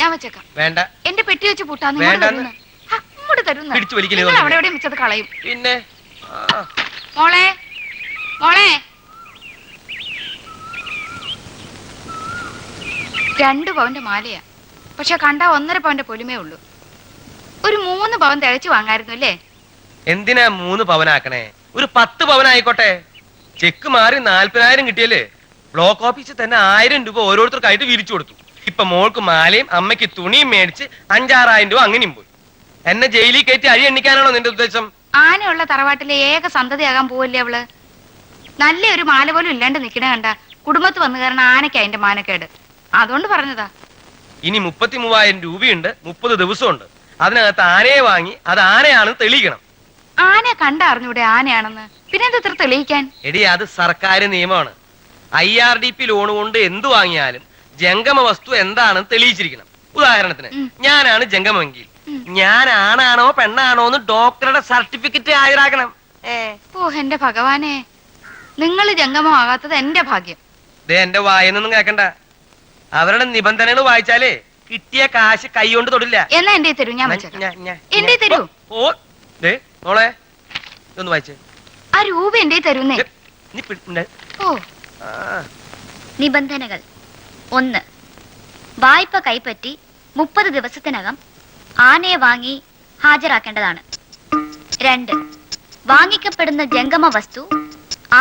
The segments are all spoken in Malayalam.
ഞാൻ വെച്ചേക്കാം. വേണ്ട. എന്റെ പെട്ടി വെച്ച് പൂട്ടാന്ന് ഇങ്ങോട്ട് തരുന്ന അവിടെ എവിടെയും വെച്ചത് കളയും. പിന്നെ മോളെ മോളെ 2 പവന്റെ മാലയാ. പക്ഷെ കണ്ടാ 1.5 പവന്റെ പൊലിമേ ഉള്ളൂ. ഒരു 3 പവൻ തികച്ചു വാങ്ങായിരുന്നു അല്ലേ? എന്തിനാ 3 പവനാക്കണേ? ഒരു 10 പവനായിക്കോട്ടെ. ചെക്ക് മാറി 40,000 കിട്ടിയല്ലേ? ബ്ലോക്ക് ഓഫീസിൽ തന്നെ 1000 രൂപ ഓരോരുത്തർക്കായിട്ട് വിരിച്ചു കൊടുത്തു. ഇപ്പൊ മോൾക്ക് മാലയും അമ്മയ്ക്ക് തുണിയും മേടിച്ച് 5-6,000 രൂപ അങ്ങനെയും പോയി. എന്നെ ജയിലിൽ കയറ്റി അരി എണ്ണിക്കാനാണോ നിന്റെ ഉദ്ദേശം? ആനയുള്ള തറവാട്ടിലെ ഏക സന്തതിയാകാൻ പോവല്ലേ അവള്? നല്ല ഒരു മാല പോലും ഇല്ലാണ്ട് നിക്കണ കണ്ട കുടുംബത്ത് വന്നു കാരണം ആനയ്ക്ക് അതിന്റെ മാനക്കേട്. അതുകൊണ്ട് പറഞ്ഞതാ. ഇനി 33,000 രൂപയുണ്ട്, 30 ദിവസമുണ്ട്. അതിനകത്ത് ആനയെ വാങ്ങി അത് ആനയാണെന്ന് തെളിയിക്കണം. ആനയെ കണ്ടറിഞ്ഞൂടെ ആനയാണെന്ന്? പിന്നെ എന്താ തെളിയിക്കാൻ? എടി, അത് സർക്കാർ നിയമമാണ്. IRDP ലോൺ കൊണ്ട് എന്ത് വാങ്ങിയാലും ജംഗമ വസ്തു എന്താണെന്ന് തെളിയിച്ചിരിക്കണം. ഉദാഹരണത്തിന് ഞാനാണ് ജംഗമെങ്കിൽ ഞാൻ ആണാണോ പെണ്ണാണോ എന്ന് ഡോക്ടറുടെ സർട്ടിഫിക്കറ്റ് ഹാജരാക്കണം. ഓ എന്റെ ഭഗവാനെ, നിങ്ങൾ ജംഗമമാകാത്തത് എന്റെ ഭാഗ്യം. എന്റെ വായനൊന്നും കേക്കണ്ട. അവരുടെ നിബന്ധനകൾ വായിച്ചാലേ കിട്ടിയ കാശ് കൈകൊണ്ട് തൊടില്ല. എന്നാ എന്റെ തരൂ, ഞാൻ എന്റെ തരൂ. ഓ മോളെ ഇതൊന്ന് വായിച്ചേ. ആ രൂപ എന്റെ തരുന്നേ. ഓ നിബന്ധനകൾ: 1. വായ്പ കൈപ്പറ്റി 30 ദിവസത്തിനകം ആനയെ വാങ്ങി ഹാജരാക്കേണ്ടതാണ്. 2. വാങ്ങിക്കപ്പെടുന്ന ജംഗമ വസ്തു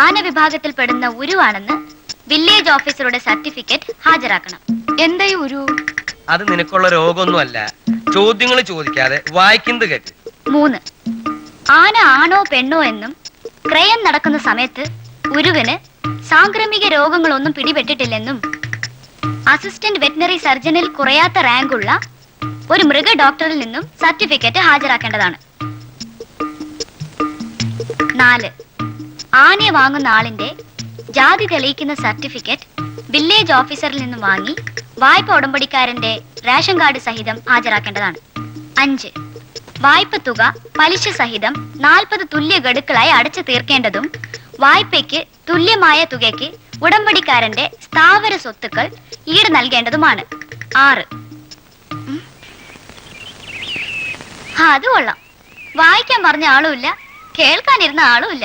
ആന വിഭാഗത്തിൽപ്പെടുന്ന ഉരുവാണെന്ന് വില്ലേജ് ഓഫീസറുടെ സർട്ടിഫിക്കറ്റ് ഹാജരാക്കണം. എന്തായി ഉരു? അത് നിനക്കുള്ള രോഗമൊന്നുമല്ല. ചോദ്യങ്ങൾ ചോദിക്കാതെ വായിക്കുന്നത് കേട്ട്. 3. ആന ആണോ പെണ്ണോ എന്നും ക്രയം നടക്കുന്ന സമയത്ത് ഉരുവിന് സാംക്രമിക രോഗങ്ങളൊന്നും പിടിപെട്ടിട്ടില്ലെന്നും അസിസ്റ്റന്റ് വെറ്റിനറി സർജനിൽ കുറയാത്ത റാങ്കുള്ള ഒരു മൃഗ ഡോക്ടറിൽ നിന്നും സർട്ടിഫിക്കറ്റ് ഹാജരാക്കേണ്ടതാണ്. 4. ആനയെ വാങ്ങുന്ന ആളിന്റെ ജാതി തെളിയിക്കുന്ന സർട്ടിഫിക്കറ്റ് വില്ലേജ് ഓഫീസറിൽ നിന്നും വാങ്ങി വായ്പ ഉടമ്പടിക്കാരന്റെ റേഷൻ കാർഡ് സഹിതം ഹാജരാക്കേണ്ടതാണ്. 5. വായ്പ തുക പലിശ സഹിതം 40 തുല്യ ഗഡുക്കളായി അടച്ചു തീർക്കേണ്ടതും വായ്പയ്ക്ക് തുല്യമായ തുകയ്ക്ക് ഉടമ്പടിക്കാരന്റെ സ്ഥാവര സ്വത്തുക്കൾ ഈട് നൽകേണ്ടതുമാണ്. 6. അത് കൊള്ളാം. വായിക്കാൻ പറഞ്ഞ ആളുമില്ല, കേൾക്കാനിരുന്ന ആളുമില്ല.